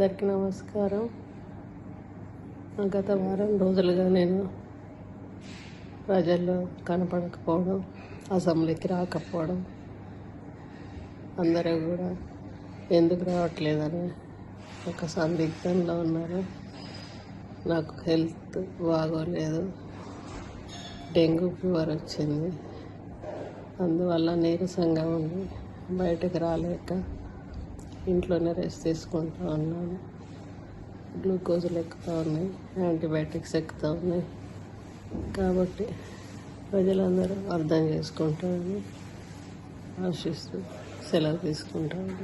అందరికీ నమస్కారం. గత వారం రోజులుగా నేను ప్రజల్లో కనపడకపోవడం, అసెంబ్లీకి రాకపోవడం, అందరూ కూడా ఎందుకు రావట్లేదని ఒక సందిగ్ధంలో ఉన్నారు. నాకు హెల్త్ బాగోలేదు, డెంగ్యూ ఫీవర్ వచ్చింది. అందువల్ల నీరసంగా ఉంది, బయటకు రాలేక ఇంట్లోనే రెస్ట్ తీసుకుంటూ ఉన్నాను. గ్లూకోజులు ఎక్కుతూ ఉన్నాయి, యాంటీబయాటిక్స్ ఎక్కుతూ ఉన్నాయి. కాబట్టి ప్రజలందరూ అర్థం చేసుకుంటారని ఆశిస్తూ సెలవు తీసుకుంటాను.